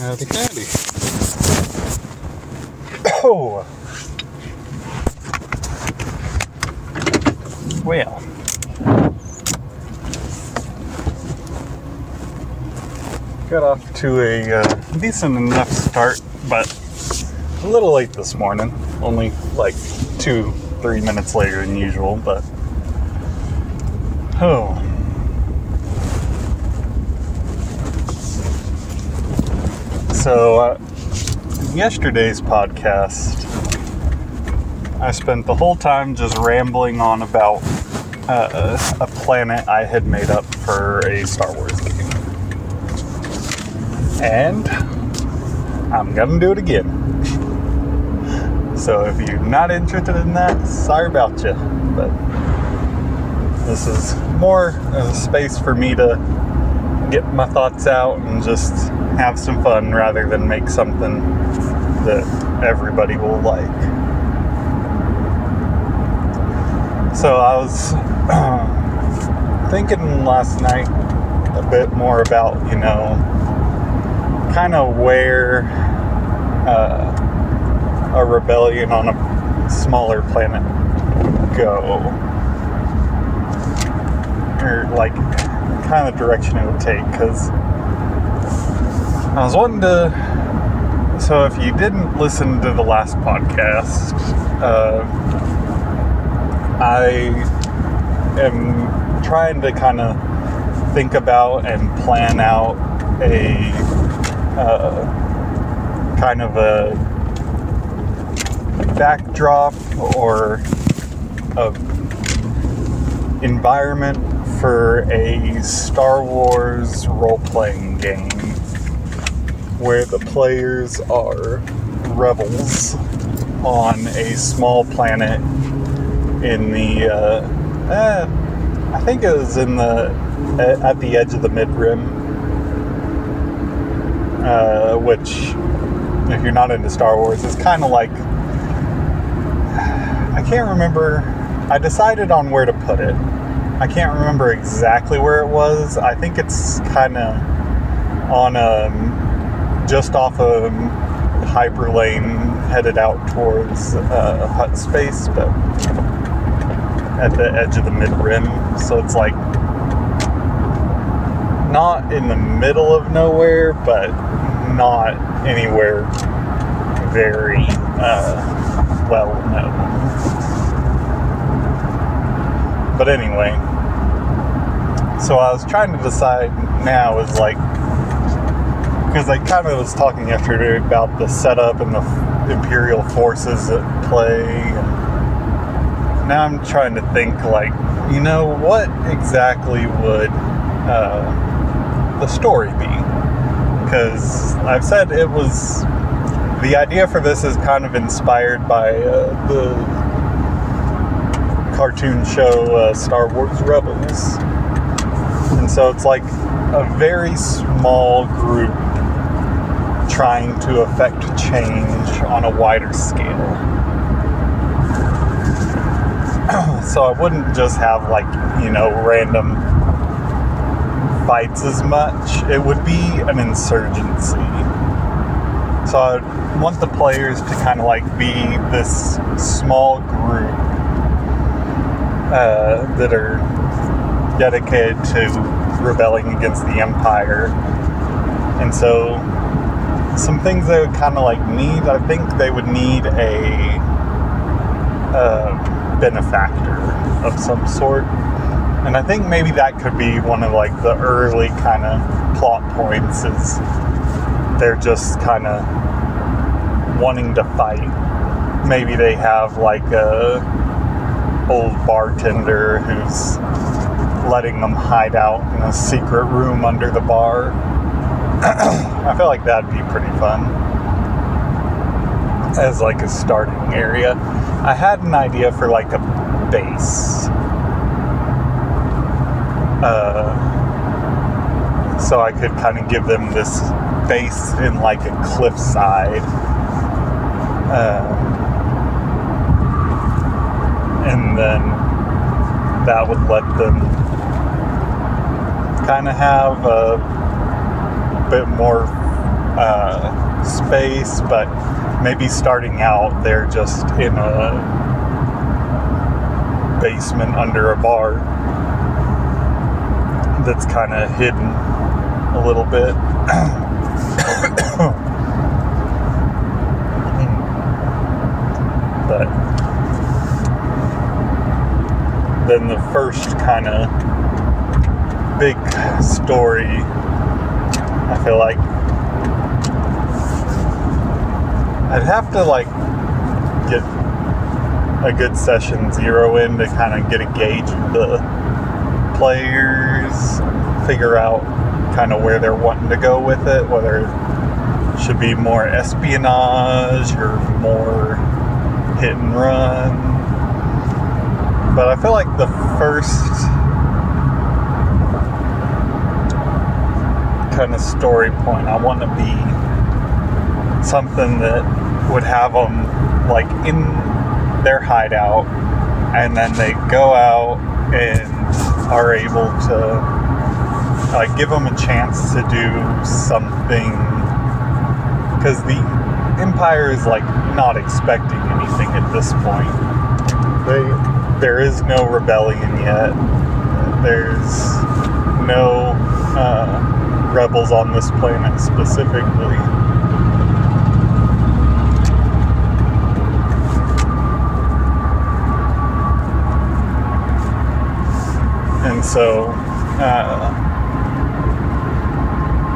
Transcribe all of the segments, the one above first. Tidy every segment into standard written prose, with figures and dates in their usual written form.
Howdy, howdy. Oh. Well. Got off to a decent enough start, but a little late this morning. Only like 2-3 minutes later than usual, but... Oh. So, yesterday's podcast, I spent the whole time just rambling on about a planet I had made up for a Star Wars game. And I'm gonna do it again. So if you're not interested in that, sorry about you. But this is more of a space for me to get my thoughts out and just have some fun rather than make something that everybody will like. So I was thinking last night a bit more about, kind of where a rebellion on a smaller planet go. Or like kind of direction it would take, because I was wanting to... So if you didn't listen to the last podcast, I am trying to kind of think about and plan out a kind of a backdrop or a environment for a Star Wars role-playing game where the players are rebels on a small planet in the I think it was at the edge of the mid-rim, which, if you're not into Star Wars, is kind of like, I can't remember. I decided on where to put it. I can't remember exactly where it was. I think it's kind of on just off a hyperlane headed out towards Hut space, but at the edge of the mid-rim. So it's like not in the middle of nowhere, but not anywhere very well known. But anyway, so I was trying to decide now is like, because I kind of was talking yesterday about the setup and the Imperial forces at play, and now I'm trying to think like, what exactly would the story be? Because I've said the idea for this is kind of inspired by the cartoon show Star Wars Rebels. And so it's like a very small group trying to affect change on a wider scale. So I wouldn't just have random fights as much. It would be an insurgency. So I want the players to kind of be this small group that are dedicated to rebelling against the Empire. And so some things they would kind of need, I think they would need a benefactor of some sort. And I think maybe that could be one of the early kind of plot points, is they're just kind of wanting to fight. Maybe they have a old bartender who's letting them hide out in a secret room under the bar. I feel like that'd be pretty fun as a starting area. I had an idea for a base. So I could kind of give them this base in a cliffside. And then that would let them kind of have a bit more space, but maybe starting out they're just in a basement under a bar that's kind of hidden a little bit. But then the first kind of big story, I feel like I'd have to like get a good session 0 in to kind of get a gauge of the players, figure out kind of where they're wanting to go with it, whether it should be more espionage or more hit and run. But I feel like the first kind of story point I want to be something that would have them like in their hideout, and then they go out and are able to like give them a chance to do something, because the Empire is like not expecting anything at this point. There is no rebellion yet. There's no rebels on this planet specifically. And so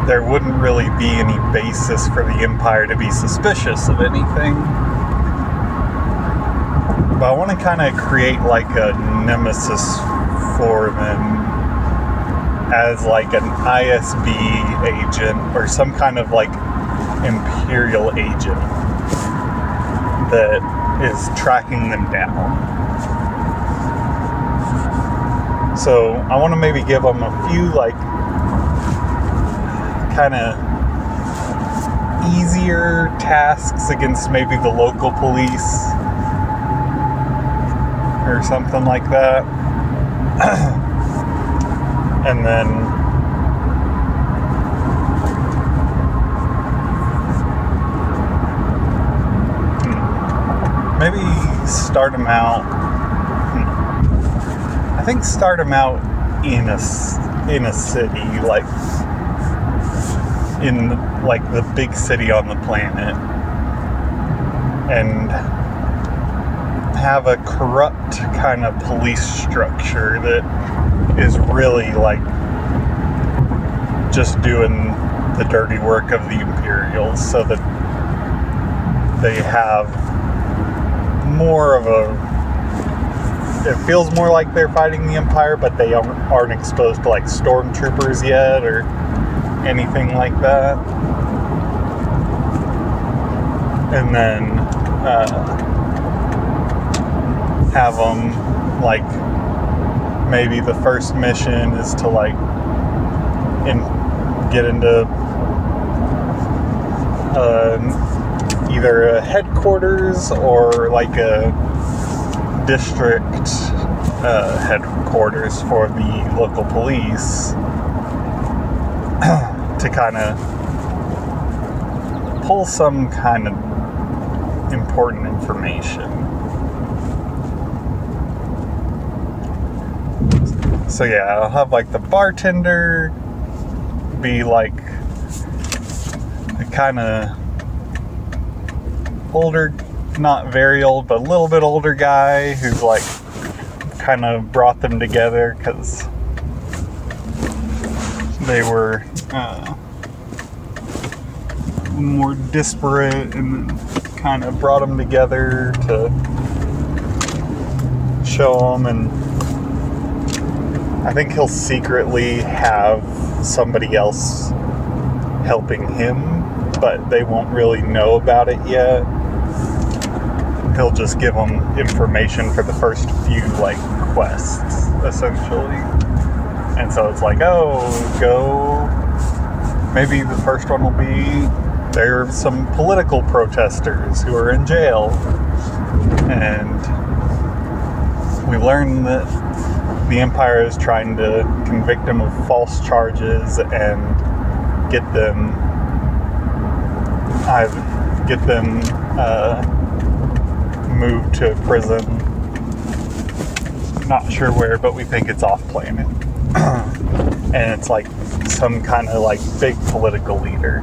there wouldn't really be any basis for the Empire to be suspicious of anything. But I want to kind of create like a nemesis for them as like an ISB agent or some kind of like Imperial agent that is tracking them down. So I want to maybe give them a few like kind of easier tasks against maybe the local police or something like that. And then maybe start them out. I think start them out in a city, like in like the big city on the planet, and have a corrupt kind of police structure that is really like just doing the dirty work of the Imperials, so that they have more of a, it feels more like they're fighting the Empire, but they aren't exposed to like stormtroopers yet or anything like that. And then have them like, maybe the first mission is to like get into either a headquarters or like a district headquarters for the local police to kind of pull some kind of important information. So yeah, I'll have like the bartender be like a kind of older, not very old, but a little bit older guy who's like kind of brought them together because they were more disparate, and then kind of brought them together to show them. And I think he'll secretly have somebody else helping him, but they won't really know about it yet. He'll just give them information for the first few like quests, essentially. And so it's like, oh, go. Maybe the first one will be there are some political protesters who are in jail, and we learn that the Empire is trying to convict them of false charges and get them get them moved to a prison. Not sure where, but we think it's off planet. And it's like some kind of like big political leader.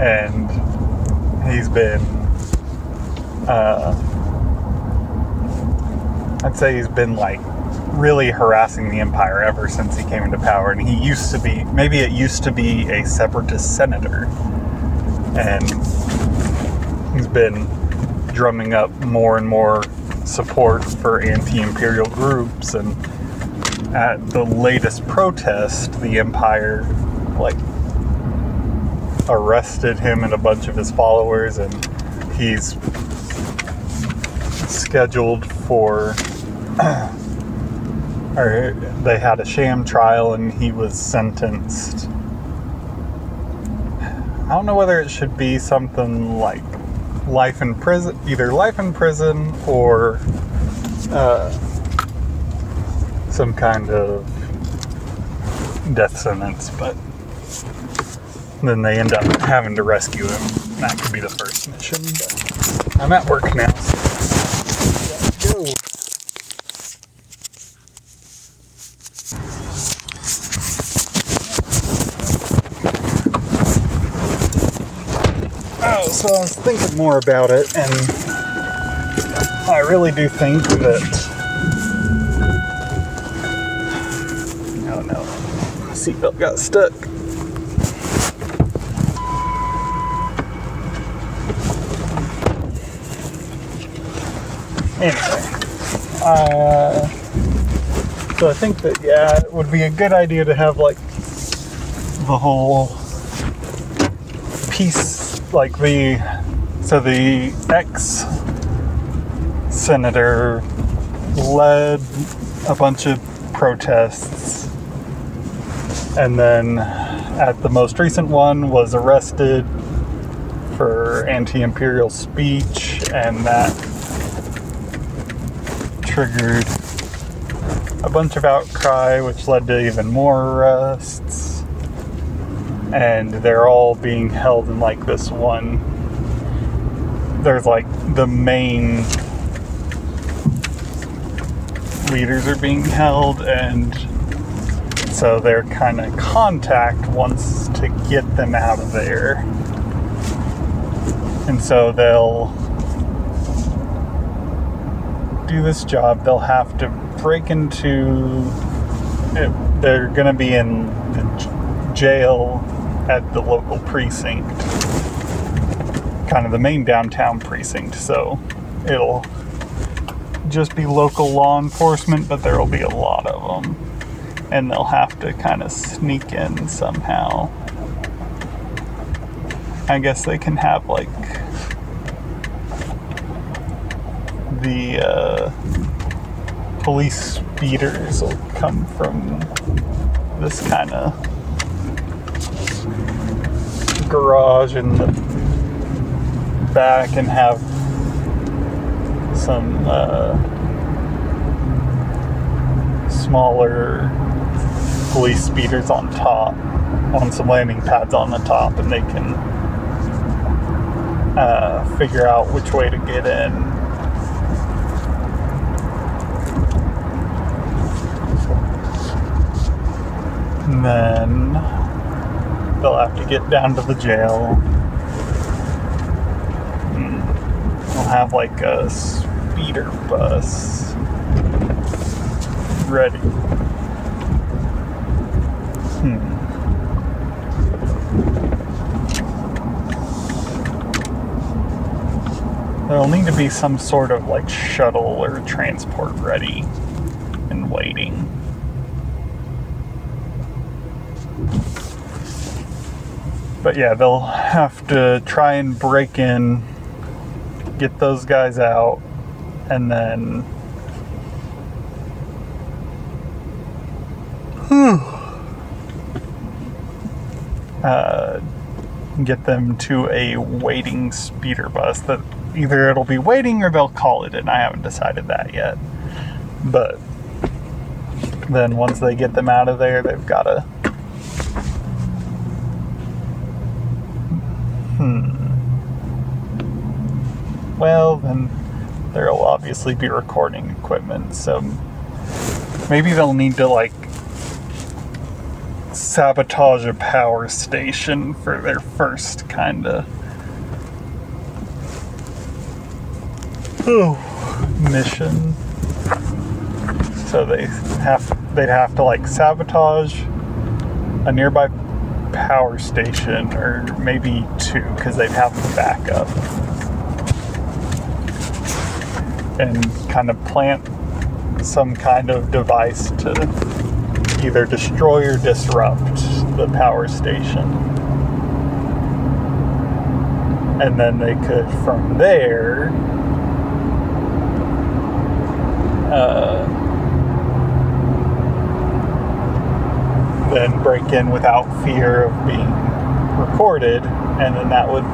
And he's been, I'd say he's been like really harassing the Empire ever since he came into power. And he used to be, maybe it used to be a separatist senator. And he's been drumming up more and more support for anti-imperial groups. And at the latest protest, the Empire, like, arrested him and a bunch of his followers, and he's scheduled for or they had a sham trial and he was sentenced. I don't know whether it should be something like life in prison, either life in prison or some kind of death sentence, but then they end up having to rescue him. That could be the first mission, but I'm at work now, so let's go. Oh, so I was thinking more about it, and I really do think that... Oh no, my seatbelt got stuck. Anyway, so I think that, yeah, it would be a good idea to have, like, the whole piece, like the ex-senator led a bunch of protests, and then at the most recent one was arrested for anti-imperial speech, and that triggered a bunch of outcry, which led to even more arrests. And they're all being held in like this one. There's like the main leaders are being held, and so their kind of contact wants to get them out of there. And so they'll do this job. They'll have to break into it. They're going to be in the jail at the local precinct, kind of the main downtown precinct, so it'll just be local law enforcement, but there'll be a lot of them, and they'll have to kind of sneak in somehow. I guess they can have like the police speeders will come from this kind of garage in the back and have some smaller police speeders on top, on some landing pads on the top, and they can figure out which way to get in. And then they'll have to get down to the jail. We'll have like a speeder bus ready. There'll need to be some sort of like shuttle or transport ready and waiting. But yeah, they'll have to try and break in, get those guys out, and then get them to a waiting speeder bus that either it'll be waiting or they'll call it in. I haven't decided that yet. But then once they get them out of there, they've got to well, then there will obviously be recording equipment. So maybe they'll need to like sabotage a power station for their first kind of mission. So they'd have to like sabotage a nearby power station, or maybe two, because they'd have the backup, and kind of plant some kind of device to either destroy or disrupt the power station. And then they could, from there, then break in without fear of being recorded, and then that would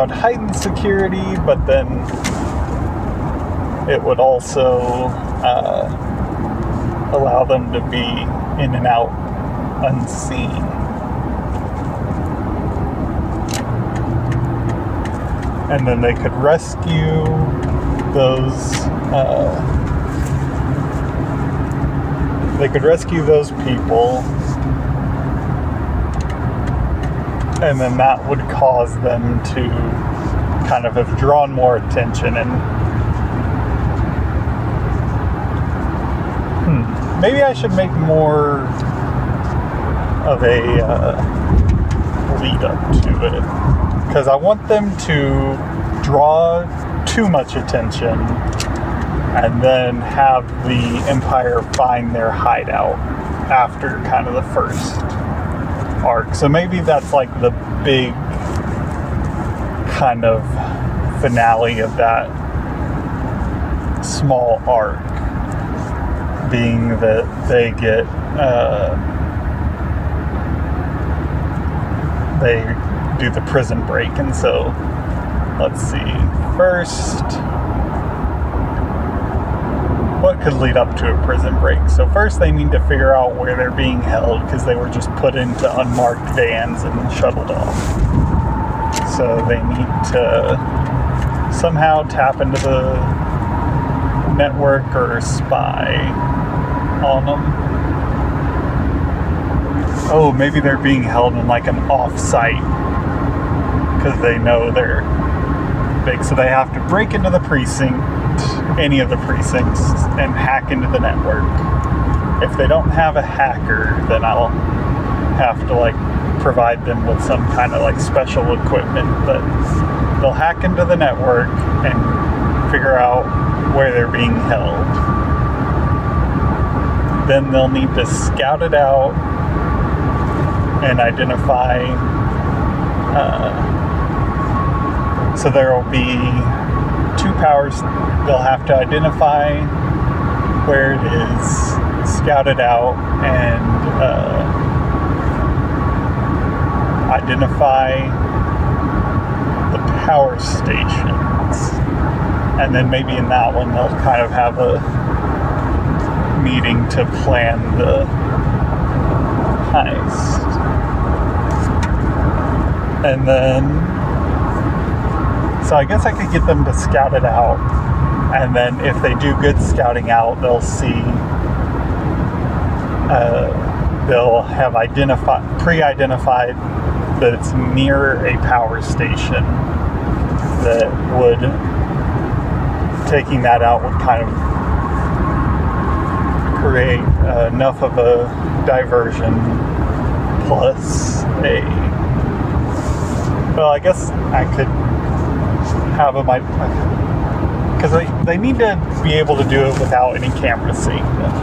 heighten security, but then it would also allow them to be in and out unseen. And then they could rescue those people, and then that would cause them to kind of have drawn more attention. And maybe I should make more of a lead up to it, because I want them to draw too much attention and then have the Empire find their hideout after kind of the first arc. So maybe that's like the big kind of finale of that small arc, being that they get they do the prison break. And so let's see, first, what could lead up to a prison break? So first they need to figure out where they're being held, because they were just put into unmarked vans and shuttled off. So they need to somehow tap into the network or spy on them. Oh, maybe they're being held in like an off-site, because they know they're big. So they have to break into the precinct, any of the precincts, and hack into the network. If they don't have a hacker, then I'll have to like provide them with some kind of like special equipment, but they'll hack into the network and figure out where they're being held. Then they'll need to scout it out and identify, so there will be two powers. They'll have to identify where it is, scout it out, and identify the power stations. And then maybe in that one they'll kind of have a meeting to plan the heist. And then, so I guess I could get them to scout it out, and then if they do good scouting out, they'll see, they'll have pre-identified that it's near a power station, that would, taking that out would kind of create enough of a diversion, plus well, I guess I could have them, because they need to be able to do it without any camera seeing them,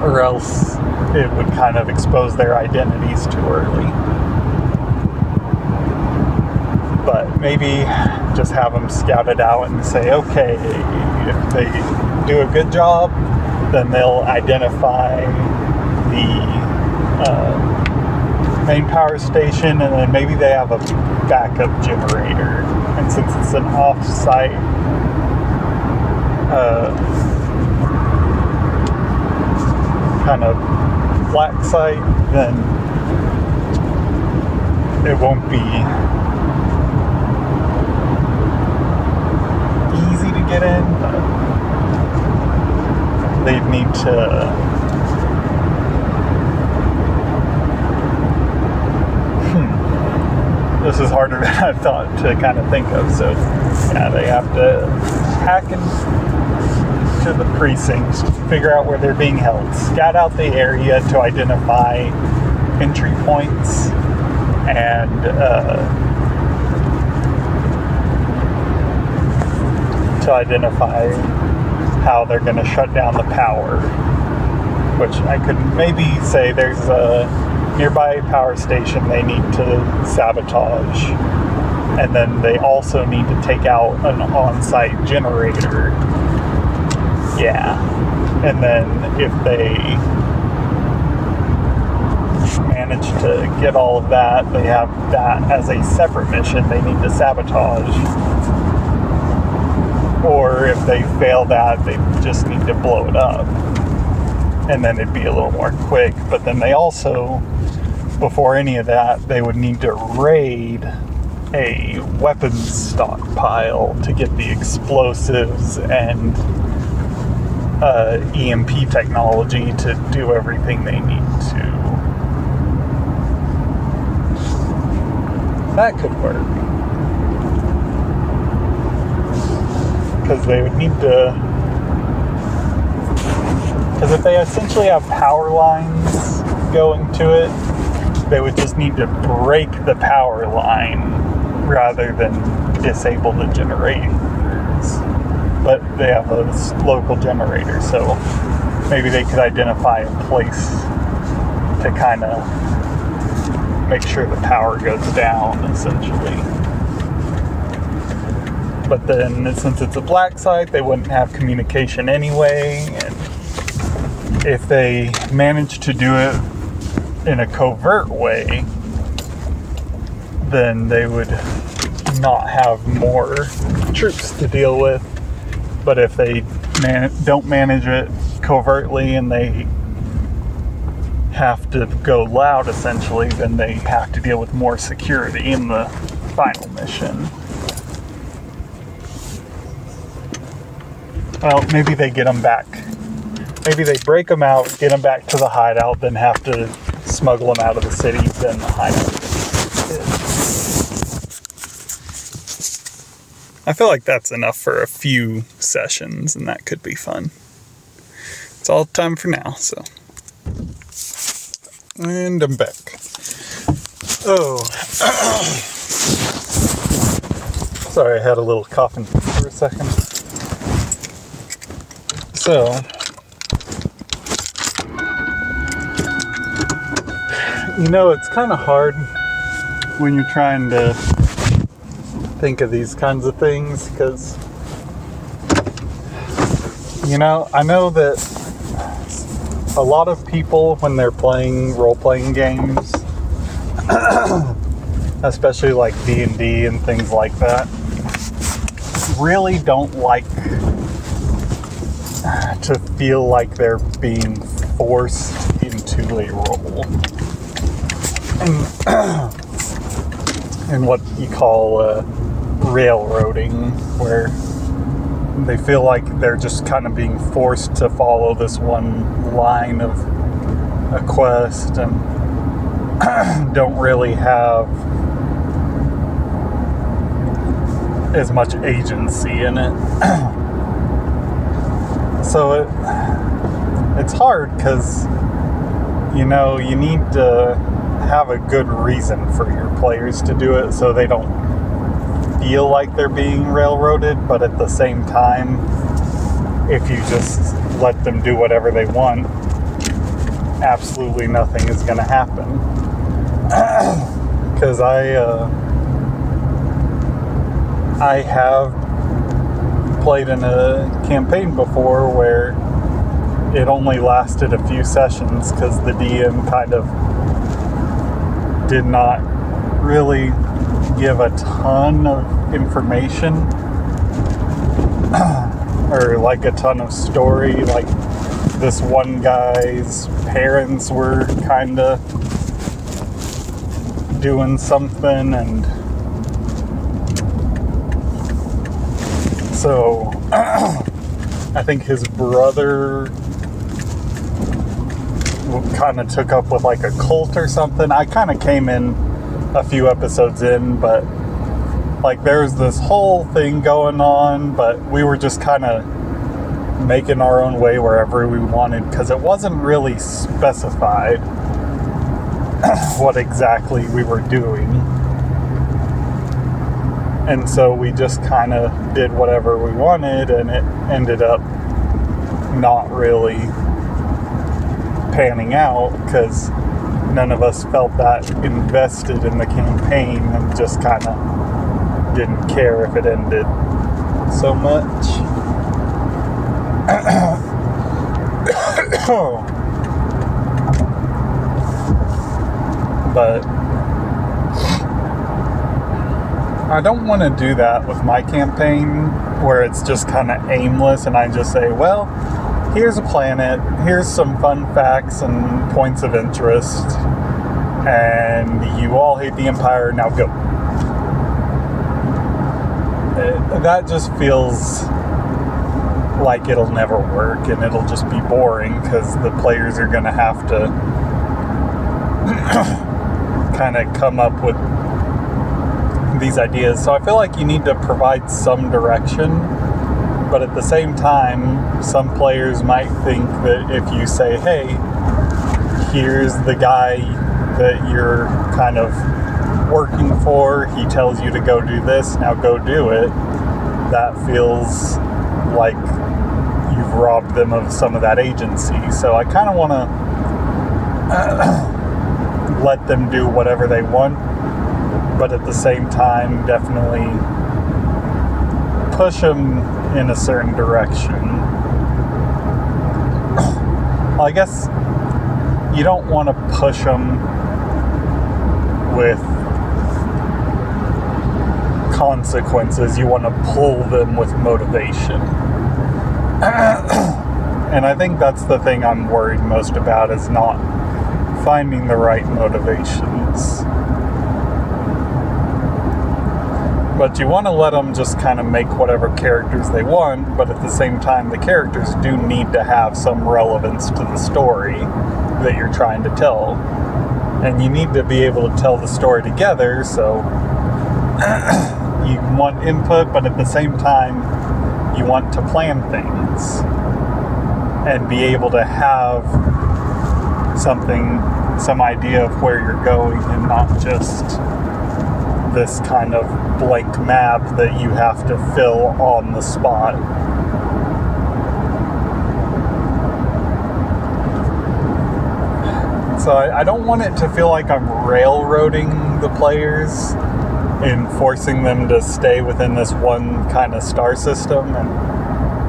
or else it would kind of expose their identities too early. But maybe just have them scout it out and say, okay, if they do a good job, then they'll identify the main power station, and then maybe they have a backup generator. And since it's an off-site kind of black site, then it won't be easy to get in, but they'd need to this is harder than I thought to kind of think of. So yeah, they have to hack into the precincts, figure out where they're being held, scout out the area to identify entry points, and to identify how they're going to shut down the power, which I could maybe say there's a nearby power station they need to sabotage, and then they also need to take out an on-site generator. Yeah, and then if they manage to get all of that, they have that as a separate mission they need to sabotage. Or if they fail that, they just need to blow it up. And then it'd be a little more quick. But then they also, before any of that, they would need to raid a weapons stockpile to get the explosives and EMP technology to do everything they need to. That could work. Because they would need to... Because if they essentially have power lines going to it, they would just need to break the power line rather than disable the generators. But they have a local generator, so maybe they could identify a place to kind of make sure the power goes down, essentially. But then, since it's a black site, they wouldn't have communication anyway, and if they manage to do it in a covert way, then they would not have more troops to deal with. But if they don't manage it covertly and they have to go loud, essentially, then they have to deal with more security in the final mission. Well, maybe they get them back. Maybe they break them out, get them back to the hideout, then have to smuggle them out of the city, then the hideout. I feel like that's enough for a few sessions, and that could be fun. It's all time for now, so. And I'm back. Oh. Sorry, I had a little coughing for a second. So, you know, it's kind of hard when you're trying to think of these kinds of things, because, you know, I know that a lot of people, when they're playing role-playing games, especially like D&D and things like that, really don't like to feel like they're being forced into a role. And what you call railroading, where they feel like they're just kind of being forced to follow this one line of a quest and don't really have as much agency in it. So it's hard because, you know, you need to have a good reason for your players to do it so they don't feel like they're being railroaded, but at the same time, if you just let them do whatever they want, absolutely nothing is going to happen. Because I have played in a campaign before where it only lasted a few sessions because the DM kind of did not really give a ton of information or like a ton of story. Like, this one guy's parents were kind of doing something, and so I think his brother kind of took up with like a cult or something. I kind of came in a few episodes in, but like there's this whole thing going on, but we were just kind of making our own way wherever we wanted, because it wasn't really specified what exactly we were doing. And so we just kind of did whatever we wanted, and it ended up not really panning out because none of us felt that invested in the campaign, and just kind of didn't care if it ended so much. But I don't want to do that with my campaign, where it's just kind of aimless and I just say, well, here's a planet, here's some fun facts and points of interest, and you all hate the Empire, now go. That just feels like it'll never work, and it'll just be boring because the players are going to have to kind of come up with these ideas. So I feel like you need to provide some direction, but at the same time, some players might think that if you say, hey, here's the guy that you're kind of working for, he tells you to go do this, now go do it, that feels like you've robbed them of some of that agency. So I kind of want to let them do whatever they want, but at the same time definitely push them in a certain direction. Well, I guess you don't want to push them with consequences, you want to pull them with motivation. And I think that's the thing I'm worried most about, is not finding the right motivations. But you want to let them just kind of make whatever characters they want, but at the same time, the characters do need to have some relevance to the story that you're trying to tell. And you need to be able to tell the story together, so you want input, but at the same time, you want to plan things and be able to have some idea of where you're going, and not just this kind of blank map that you have to fill on the spot. So I don't want it to feel like I'm railroading the players and forcing them to stay within this one kind of star system,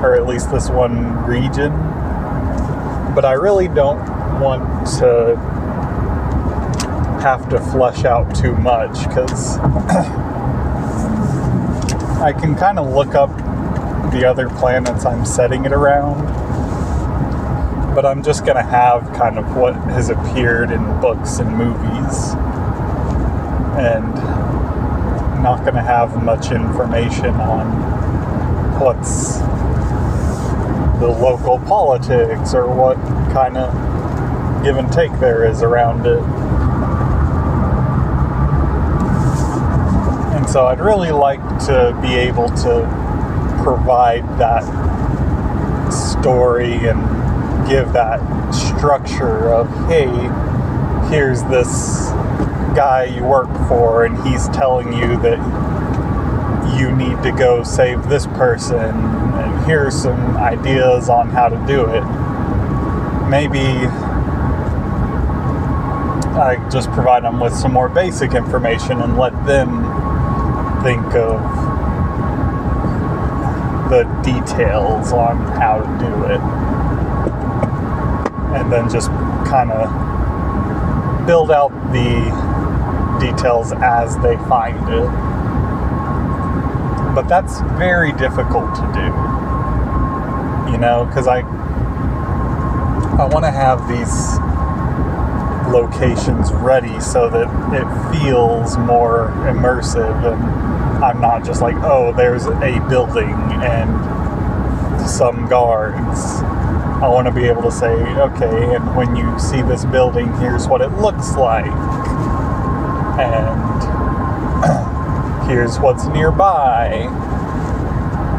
or at least this one region. But I really don't want to have to flesh out too much, because I can kind of look up the other planets I'm setting it around, but I'm just going to have kind of what has appeared in books and movies, and not going to have much information on what's the local politics or what kind of give and take there is around it. And so I'd really like to be able to provide that story and give that structure of, hey, here's this guy you work for, and he's telling you that you need to go save this person, and here's some ideas on how to do it. Maybe I just provide them with some more basic information and let them think of the details on how to do it, and then just kind of build out the details as they find it. But that's very difficult to do, because I want to have these locations ready so that it feels more immersive, and I'm not just like, oh, there's a building and some guards. I want to be able to say, okay, and when you see this building, here's what it looks like, and here's what's nearby,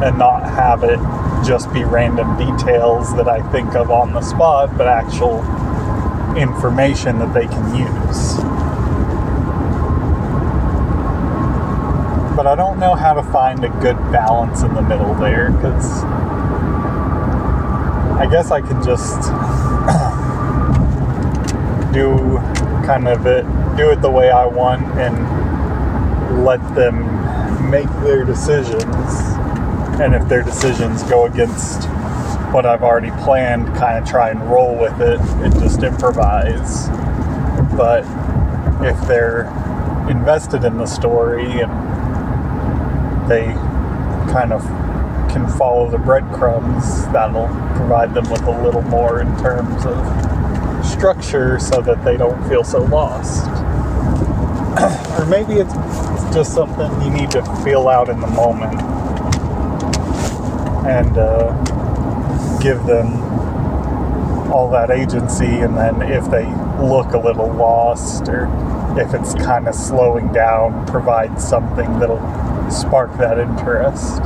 and not have it just be random details that I think of on the spot, but actual information that they can use. But I don't know how to find a good balance in the middle there, because I guess I can just do it the way I want and let them make their decisions. And if their decisions go against what I've already planned, kind of try and roll with it and just improvise. But if they're invested in the story and they kind of can follow the breadcrumbs, that'll provide them with a little more in terms of structure so that they don't feel so lost. Or maybe it's just something you need to feel out in the moment and give them all that agency, and then if they look a little lost or if it's kind of slowing down, provide something that'll spark that interest.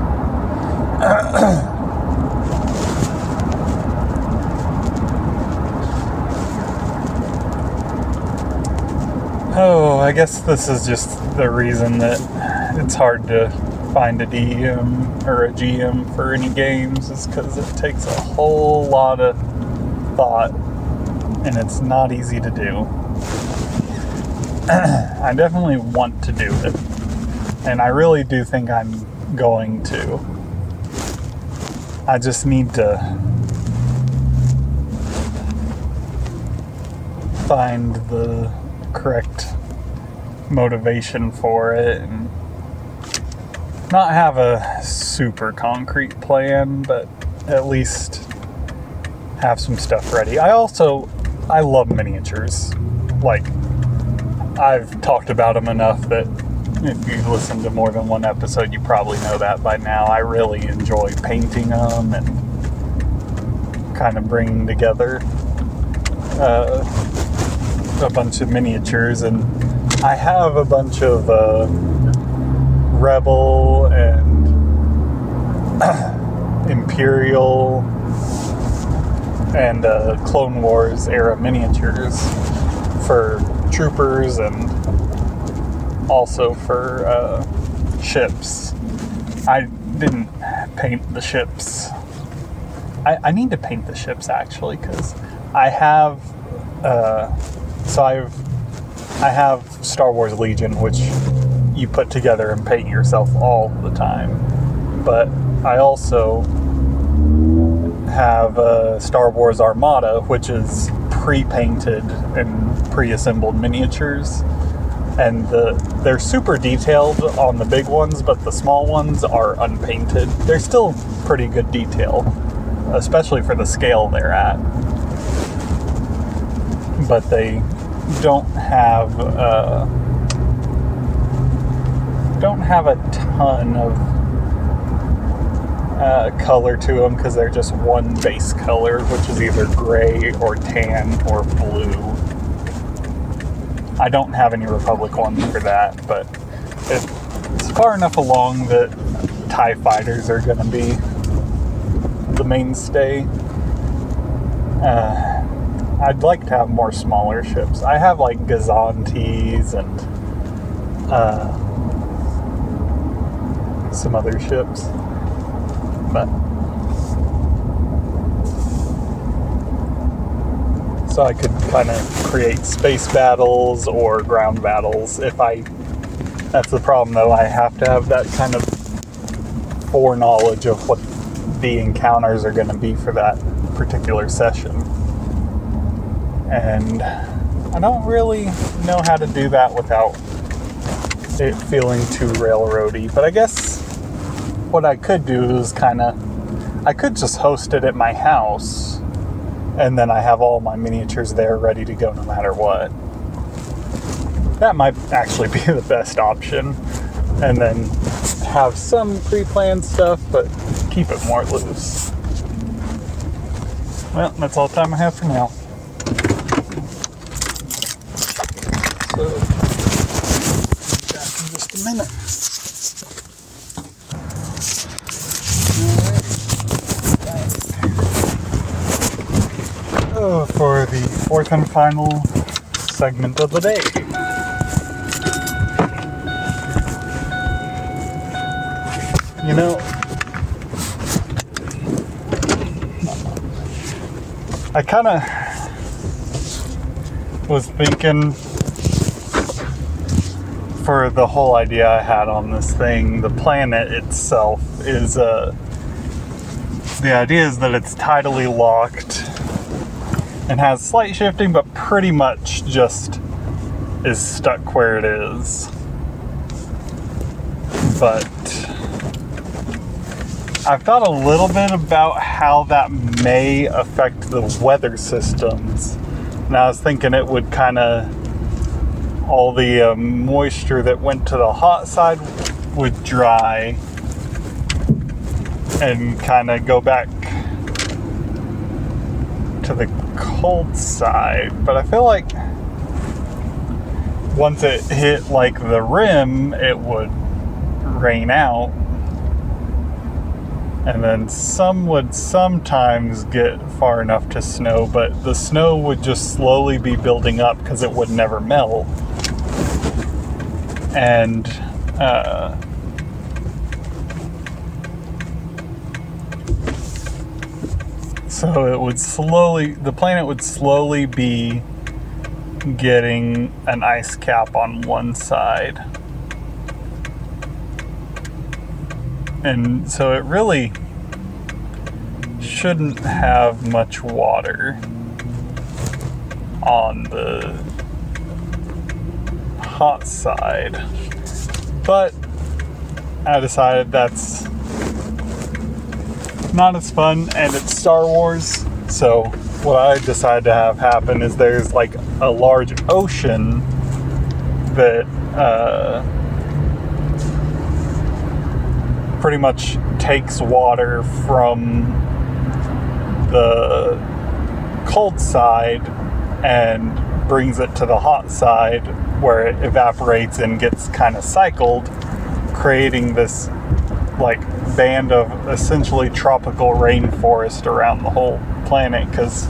Oh, I guess this is just the reason that it's hard to find a DM or a GM for any games, is because it takes a whole lot of thought and it's not easy to do. I definitely want to do it, and I really do think I'm going to. I just need to find the correct motivation for it and not have a super concrete plan, but at least have some stuff ready. I love miniatures. Like, I've talked about them enough that if you've listened to more than one episode, you probably know that by now. I really enjoy painting them and kind of bringing together a bunch of miniatures, and I have a bunch of Rebel and Imperial and Clone Wars era miniatures for troopers and also for ships. I didn't paint the ships. I need to paint the ships, actually, because I have I have Star Wars Legion, which you put together and paint yourself all the time. But I also have Star Wars Armada, which is pre-painted and pre-assembled miniatures. And they're super detailed on the big ones, but the small ones are unpainted. They're still pretty good detail, especially for the scale they're at. But they don't have a ton of color to them, because they're just one base color, which is either gray or tan or blue. I don't have any Republic ones for that, but it's far enough along that TIE fighters are going to be the mainstay. I'd like to have more smaller ships. I have like Gazantes and some other ships, but so I could kind of create space battles or ground battles. That's the problem though, I have to have that kind of foreknowledge of what the encounters are going to be for that particular session. And I don't really know how to do that without it feeling too railroady. But I guess what I could do is I could just host it at my house and then I have all my miniatures there ready to go no matter what. That might actually be the best option. And then have some pre-planned stuff, but keep it more loose. Well, that's all the time I have for now. So, back in just a minute. Oh, for the fourth and final segment of the day. You know, I kind of was thinking for the whole idea I had on this thing, the planet itself is, the idea is that it's tidally locked and has slight shifting, but pretty much just is stuck where it is. But I've thought a little bit about how that may affect the weather systems. And I was thinking it would kind of, all the moisture that went to the hot side would dry and kind of go back to the cold side. But I feel like once it hit like the rim, it would rain out. And then some would sometimes get far enough to snow, but the snow would just slowly be building up because it would never melt. And so it would the planet would slowly be getting an ice cap on one side. And so it really shouldn't have much water on the hot side. But I decided that's not as fun, and it's Star Wars. So what I decided to have happen is there's like a large ocean that pretty much takes water from the cold side and brings it to the hot side, where it evaporates and gets kind of cycled, creating this like band of essentially tropical rainforest around the whole planet, because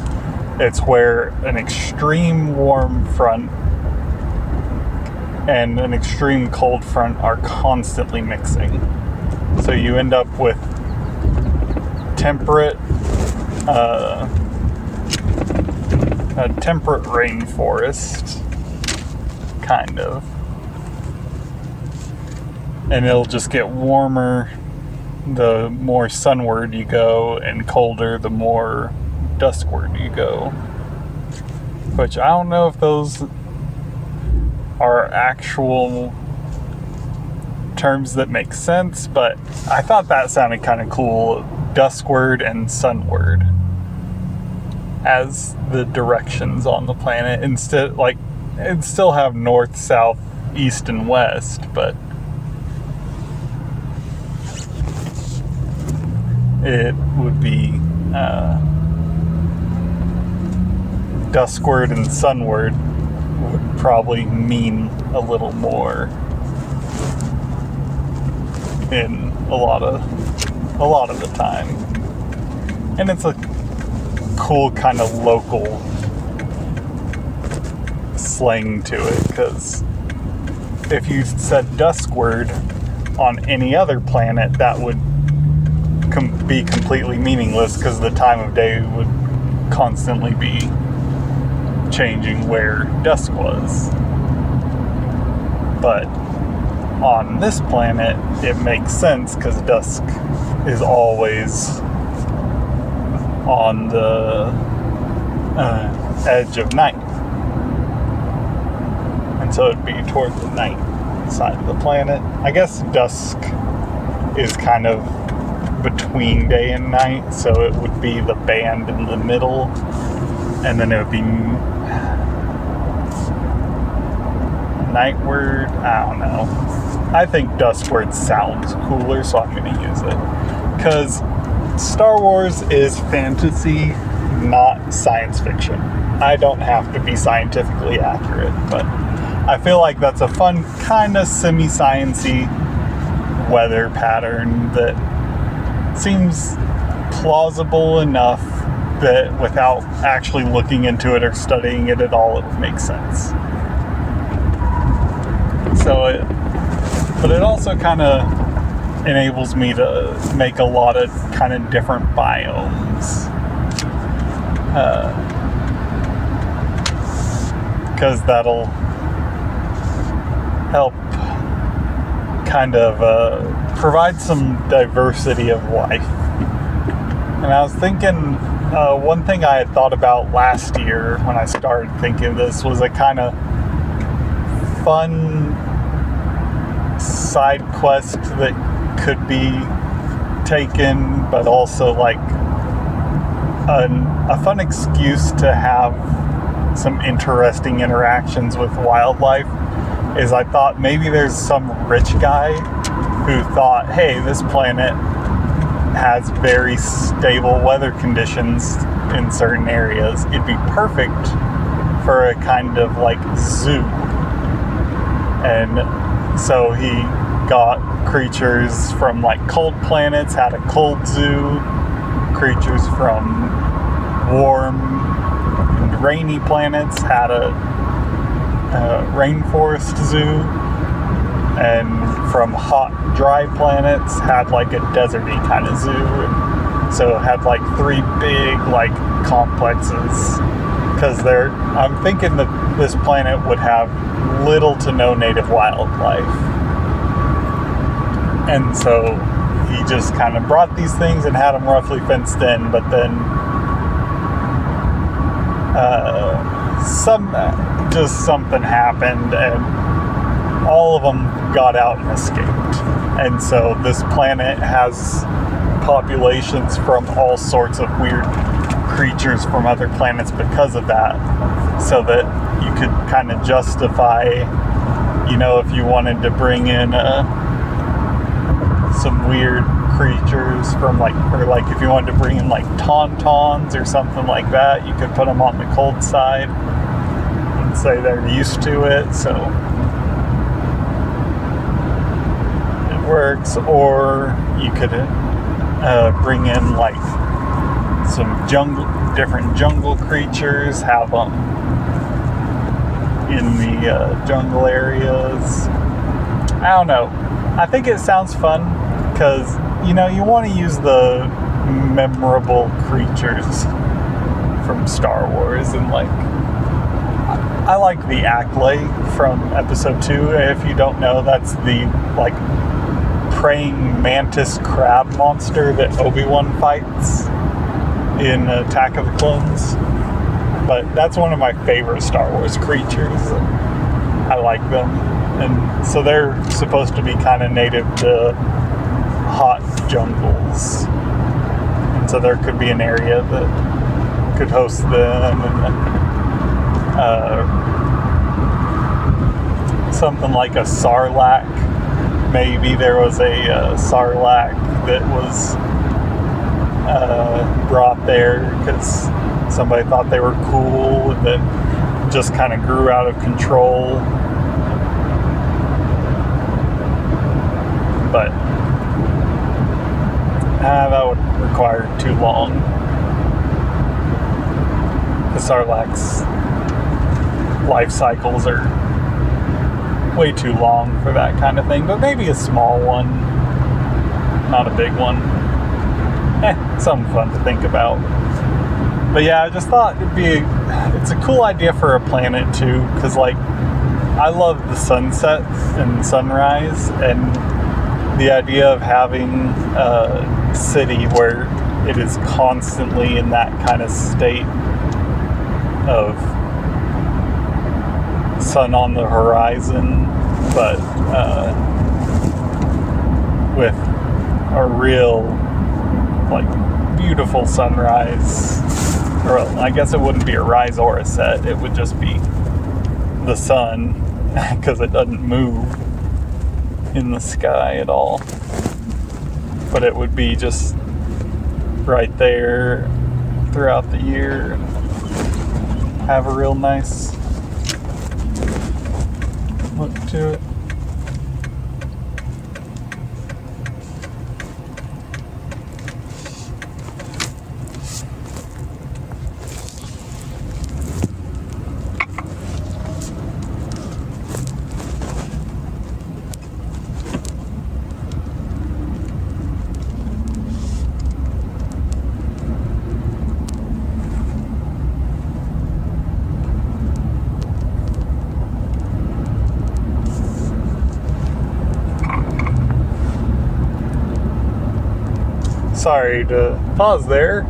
it's where an extreme warm front and an extreme cold front are constantly mixing. So you end up with a temperate rainforest, kind of. And it'll just get warmer the more sunward you go, and colder the more duskward you go. Which I don't know if those are actual terms that make sense, but I thought that sounded kind of cool. Duskward and sunward as the directions on the planet. Instead, like, it'd still have north, south, east, and west, but it would be duskward and sunward would probably mean a little more in a lot of the time. And it's a cool kind of local slang to it, because if you said duskward on any other planet, that would be completely meaningless, because the time of day would constantly be changing where dusk was. But on this planet, it makes sense, because dusk is always on the edge of night. And so it'd be toward the night side of the planet. I guess dusk is kind of between day and night, so it would be the band in the middle and then it would be nightward. I don't know. I think duskward sounds cooler, so I'm going to use it. Because Star Wars is fantasy, not science fiction. I don't have to be scientifically accurate, but I feel like that's a fun, kind of semi-science-y weather pattern that seems plausible enough that without actually looking into it or studying it at all, it would make sense. But it also kind of enables me to make a lot of kind of different biomes. Because that'll help kind of provide some diversity of life. And I was thinking, one thing I had thought about last year when I started thinking of this was a kind of fun side quest that could be taken, but also like a fun excuse to have some interesting interactions with wildlife. Is I thought maybe there's some rich guy who thought, hey, this planet has very stable weather conditions in certain areas. It'd be perfect for a kind of like zoo. And so he got creatures from like cold planets, had a cold zoo, creatures from warm and rainy planets, had a rainforest zoo, and from hot, dry planets had like a deserty kind of zoo. And so it had like 3 big like complexes, because I'm thinking that this planet would have little to no native wildlife. And so he just kind of brought these things and had them roughly fenced in, but then something happened and all of them got out and escaped. And so this planet has populations from all sorts of weird creatures from other planets because of that, so that you could kind of justify, if you wanted to bring in some weird creatures from or if you wanted to bring in like tauntauns or something like that, you could put them on the cold side and say they're used to it, so it works. Or you could bring in like some different jungle creatures, have them in the jungle areas. I don't know. I think it sounds fun because, you want to use the memorable creatures from Star Wars. And I like the Acklay from episode 2. If you don't know, that's the praying mantis crab monster that Obi-Wan fights in Attack of the Clones. But that's one of my favorite Star Wars creatures. I like them. And so they're supposed to be kind of native to hot jungles. And so there could be an area that could host them. And something like a sarlacc. Maybe there was a sarlacc that was brought there because somebody thought they were cool and then just kind of grew out of control. But that would require too long. The sarlacc's life cycles are way too long for that kind of thing, but maybe a small one, not a big one. Something fun to think about. But yeah, I just thought it's a cool idea for a planet too, because I love the sunset and sunrise, and the idea of having a city where it is constantly in that kind of state of sun on the horizon, but with a real beautiful sunrise Or I guess it wouldn't be a rise or a set. It would just be the sun, because it doesn't move in the sky at all. But it would be just right there throughout the year and have a real nice look to it. Sorry to pause there.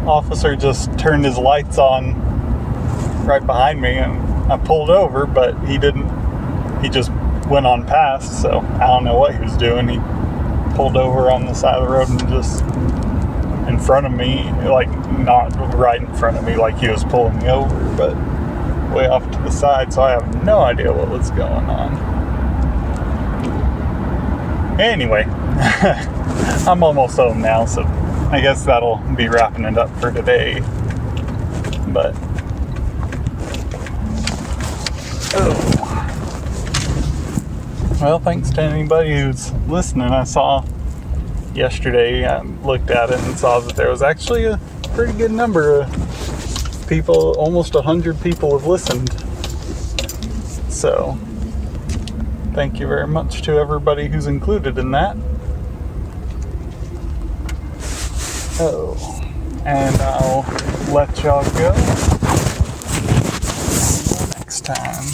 Officer just turned his lights on right behind me, and I pulled over, but he didn't. He just went on past, so I don't know what he was doing. He pulled over on the side of the road and just in front of me, like not right in front of me like he was pulling me over, but way off to the side, so I have no idea what was going on. Anyway, I'm almost home now, so I guess that'll be wrapping it up for today. But well, thanks to anybody who's listening. I saw yesterday, I looked at it and saw that there was actually a pretty good number of people, almost 100 people have listened. So thank you very much to everybody who's included in that. And I'll let y'all go. See you next time.